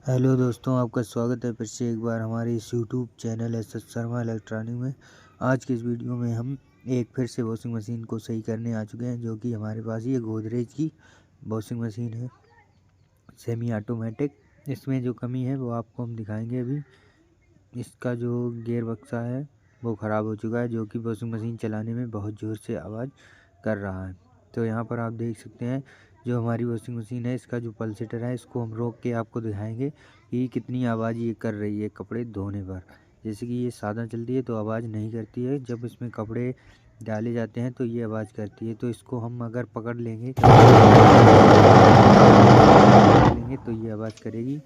Hello दोस्तों, आपका स्वागत है फिर से एक बार हमारे इस YouTube channel S Sharma electronic में। आज के इस वीडियो में हम एक फिर से वॉशिंग मशीन को सही करने आ चुके हैं, जो कि हमारे पास ये गोदरेज की वॉशिंग मशीन है, सेमी ऑटोमेटिक। इसमें जो कमी है वो आपको हम दिखाएंगे अभी। इसका जो गियर बक्सा है वो ख़राब हो चुका है, जो कि वॉशिंग मशीन चलाने में बहुत ज़ोर से आवाज़ कर रहा है। तो यहाँ पर आप देख सकते हैं जो हमारी वॉशिंग मशीन है, इसका जो पल्सेटर है इसको हम रोक के आपको दिखाएंगे कि कितनी आवाज़ ये कर रही है कपड़े धोने पर। जैसे कि ये सादा चलती है तो आवाज़ नहीं करती है, जब इसमें कपड़े डाले जाते हैं तो ये आवाज़ करती है। तो इसको हम अगर पकड़ लेंगे तो ये आवाज़ करेगी।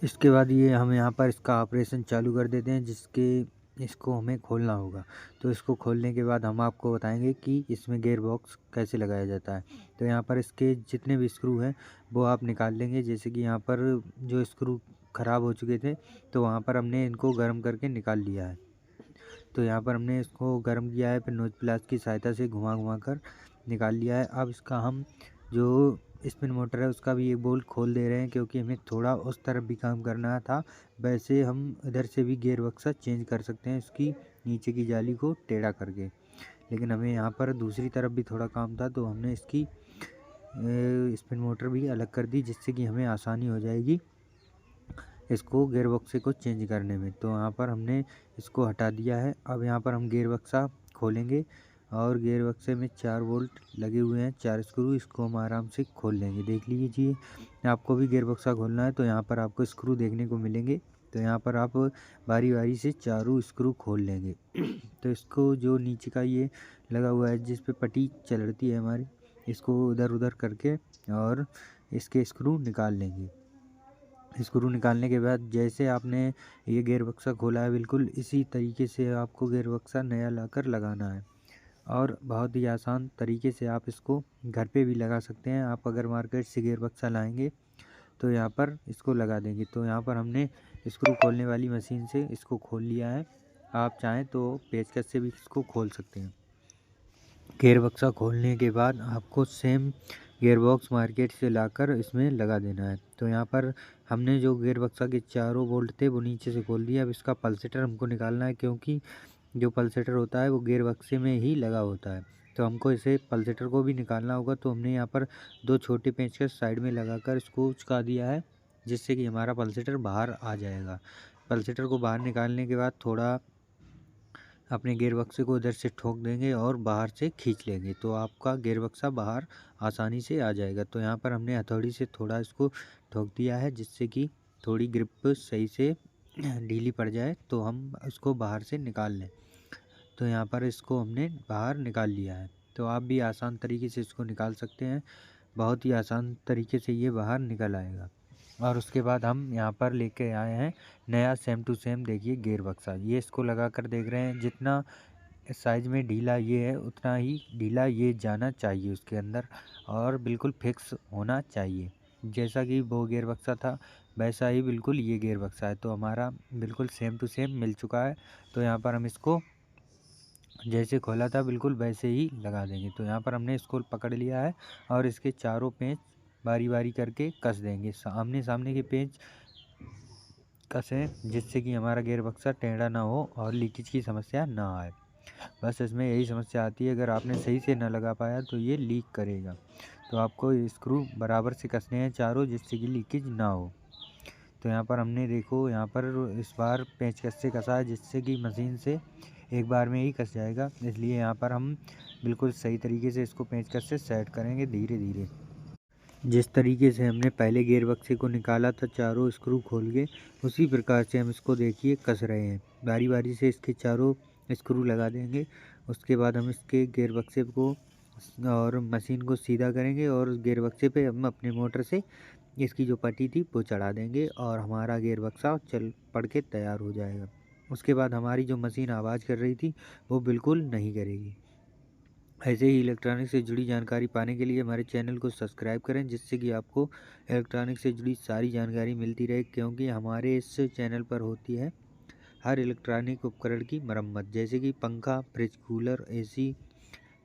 इसके बाद ये हम यहाँ पर इसका ऑपरेशन चालू कर देते हैं, इसको हमें खोलना होगा। तो इसको खोलने के बाद हम आपको बताएंगे कि इसमें गियर बॉक्स कैसे लगाया जाता है। तो यहाँ पर इसके जितने भी स्क्रू हैं वो आप निकाल लेंगे। जैसे कि यहाँ पर जो स्क्रू ख़राब हो चुके थे तो वहाँ पर हमने इनको गर्म करके निकाल लिया है। तो यहाँ पर हमने इसको गर्म किया है, फिर नोज प्लास की सहायता से घुमा घुमा कर निकाल लिया है। अब इसका हम जो स्पिन मोटर है उसका भी एक बोल्ट खोल दे रहे हैं, क्योंकि हमें थोड़ा उस तरफ भी काम करना था। वैसे हम इधर से भी गियर बक्सा चेंज कर सकते हैं इसकी नीचे की जाली को टेढ़ा करके, लेकिन हमें यहाँ पर दूसरी तरफ भी थोड़ा काम था तो हमने इसकी स्पिन मोटर भी अलग कर दी, जिससे कि हमें आसानी हो जाएगी इसको गियर बक्से को चेंज करने में। तो यहाँ पर हमने इसको हटा दिया है। अब यहाँ पर हम गियर बक्सा खोलेंगे और गियर बक्से में 4 बोल्ट लगे हुए हैं, 4 स्क्रू। इसको हम आराम से खोल लेंगे। देख लीजिए, आपको भी गियर बक्सा खोलना है तो यहाँ पर आपको स्क्रू देखने को मिलेंगे। तो यहाँ पर आप बारी बारी से चारों स्क्रू खोल लेंगे। तो इसको जो नीचे का ये लगा हुआ है जिस पे पट्टी चलती है हमारी, इसको उधर उधर करके और इसके स्क्रू निकाल लेंगे। स्क्रू निकालने के बाद जैसे आपने ये गियर बक्सा खोला है, बिल्कुल इसी तरीके से आपको गियर बक्सा नया लाकर लगाना है। और बहुत ही आसान तरीके से आप इसको घर पे भी लगा सकते हैं। आप अगर मार्केट से गियर बक्सा लाएंगे तो यहाँ पर इसको लगा देंगे। तो यहाँ पर हमने स्क्रू खोलने वाली मशीन से इसको खोल लिया है। आप चाहें तो पेचकस से भी इसको खोल सकते हैं। गियर बक्सा खोलने के बाद आपको सेम गियर बॉक्स मार्केट से लाकर इसमें लगा देना है। तो यहाँ पर हमने जो गियर बक्सा के चारों बोल्ट थे वो नीचे से खोल दिया। अब इसका पल्सेटर हमको निकालना है, क्योंकि जो पल्सेटर होता है वो गियर बक्से में ही लगा होता है। तो हमको इसे पल्सेटर को भी निकालना होगा। तो हमने यहाँ पर 2 छोटे पेंचकस साइड में लगाकर इसको चिपका दिया है, जिससे कि हमारा पल्सेटर बाहर आ जाएगा। पल्सेटर को बाहर निकालने के बाद थोड़ा अपने गियर बक्से को इधर से ठोक देंगे और बाहर से खींच लेंगे, तो आपका गियर बक्सा बाहर आसानी से आ जाएगा। तो यहाँ पर हमने हथौड़ी से थोड़ा इसको ठोक दिया है, जिससे कि थोड़ी ग्रिप सही से ढीली पड़ जाए तो हम उसको बाहर से निकाल लें। तो यहाँ पर इसको हमने बाहर निकाल लिया है। तो आप भी आसान तरीके से इसको निकाल सकते हैं। बहुत ही आसान तरीके से ये बाहर निकल आएगा। और उसके बाद हम यहाँ पर लेके आए हैं नया सेम टू सेम, देखिए गियर बक्सा। ये इसको लगा कर देख रहे हैं, जितना साइज़ में ढीला ये है उतना ही ढीला ये जाना चाहिए उसके अंदर, और बिल्कुल फिक्स होना चाहिए। जैसा कि वो गियर बक्सा था वैसा ही बिल्कुल ये गियर बक्सा है। तो हमारा बिल्कुल सेम टू सेम मिल चुका है। तो यहाँ पर हम इसको जैसे खोला था बिल्कुल वैसे ही लगा देंगे। तो यहाँ पर हमने इसको पकड़ लिया है और इसके चारों पेंच बारी बारी करके कस देंगे। आमने सामने के पेंच कसें, जिससे कि हमारा गियर बक्सा टेढ़ा ना हो और लीकेज की समस्या ना आए। बस इसमें यही समस्या आती है, अगर आपने सही से ना लगा पाया तो ये लीक करेगा। तो आपको स्क्रू बराबर से कसने हैं चारों, जिससे कि लीकेज ना हो। तो यहाँ पर हमने देखो यहाँ पर इस बार पेंचकस से कसा है, जिससे कि मशीन से एक बार में ही कस जाएगा। इसलिए यहाँ पर हम बिल्कुल सही तरीके से इसको पेंचकस से सेट करेंगे धीरे धीरे। जिस तरीके से हमने पहले गियर बक्से को निकाला था चारों स्क्रू खोल के, उसी प्रकार से हम इसको देखिए कस रहे हैं। बारी बारी से इसके चारों स्क्रू लगा देंगे। उसके बाद हम इसके गियर बक्से को और मशीन को सीधा करेंगे और गियर बक्से पे हम अपने मोटर से इसकी जो पट्टी थी वो चढ़ा देंगे और हमारा गियर बक्सा चल पड़ के तैयार हो जाएगा। उसके बाद हमारी जो मशीन आवाज़ कर रही थी वो बिल्कुल नहीं करेगी। ऐसे ही इलेक्ट्रॉनिक से जुड़ी जानकारी पाने के लिए हमारे चैनल को सब्सक्राइब करें, जिससे कि आपको इलेक्ट्रॉनिक से जुड़ी सारी जानकारी मिलती रहे। क्योंकि हमारे इस चैनल पर होती है हर इलेक्ट्रॉनिक उपकरण की मरम्मत, जैसे कि पंखा, fridge, cooler, AC,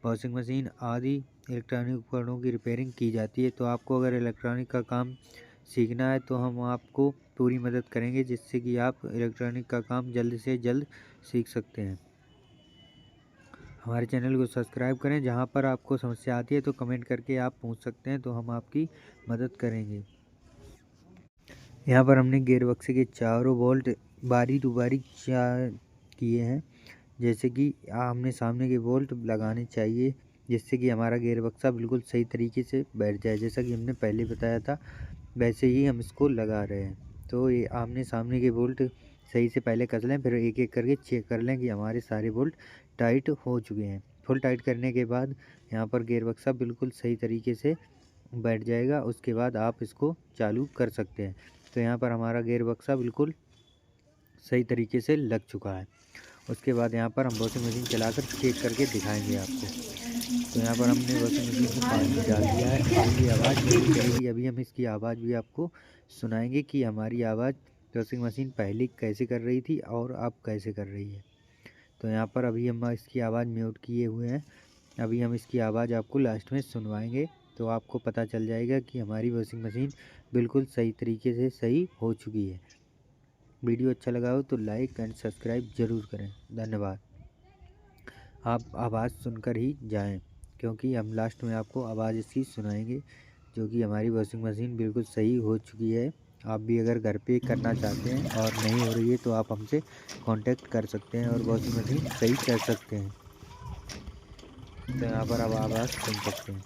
washing machine आदि इलेक्ट्रॉनिक उपकरणों की रिपेयरिंग की जाती है। तो आपको अगर इलेक्ट्रॉनिक का काम सीखना है तो हम आपको पूरी मदद करेंगे, जिससे कि आप इलेक्ट्रॉनिक का काम जल्द से जल्द सीख सकते हैं। हमारे चैनल को सब्सक्राइब करें। जहाँ पर आपको समस्या आती है तो कमेंट करके आप पूछ सकते हैं, तो हम आपकी मदद करेंगे। यहाँ पर हमने गियर बक्से के चारों बोल्ट बारी टू बारी किए हैं, जैसे कि आमने सामने के बोल्ट लगाने चाहिए, जिससे कि हमारा गियर बक्सा बिल्कुल सही तरीके से बैठ जाए। जैसा कि हमने पहले बताया था वैसे ही हम इसको लगा रहे हैं। तो ये आमने सामने के बोल्ट सही से पहले कस लें, फिर एक एक करके चेक कर लें कि हमारे सारे बोल्ट टाइट हो चुके हैं। फुल टाइट करने के बाद यहाँ पर गियर बक्सा बिल्कुल सही तरीके से बैठ जाएगा। उसके बाद आप इसको चालू कर सकते हैं। तो यहाँ पर हमारा गियर बक्सा बिल्कुल सही तरीके से लग चुका है। उसके बाद यहाँ पर हम वॉशिंग मशीन चलाकर चेक करके दिखाएंगे आपको। तो यहाँ पर हमने वॉशिंग मशीन में पानी डाल दिया है। अब ये आवाज़ नहीं करेगी। अभी हम इसकी आवाज़ भी आपको सुनाएंगे कि हमारी आवाज़ वॉशिंग मशीन पहले कैसे कर रही थी और अब कैसे कर रही है। तो यहाँ पर अभी हम इसकी आवाज़ म्यूट किए हुए हैं। अभी हम इसकी आवाज़ आपको लास्ट में सुनवाएंगे, तो आपको पता चल जाएगा कि हमारी वॉशिंग मशीन बिल्कुल सही तरीके से सही हो चुकी है। वीडियो अच्छा लगा हो तो लाइक एंड सब्सक्राइब ज़रूर करें। धन्यवाद। आप आवाज़ सुनकर ही जाएं, क्योंकि हम लास्ट में आपको आवाज़ इसकी सुनाएंगे, जो कि हमारी वॉशिंग मशीन बिल्कुल सही हो चुकी है। आप भी अगर घर पे करना चाहते हैं और नहीं हो रही है तो आप हमसे कांटेक्ट कर सकते हैं और वॉशिंग मशीन सही कर सकते हैं। तो यहाँ पर आप आवाज़ सुन सकते हैं।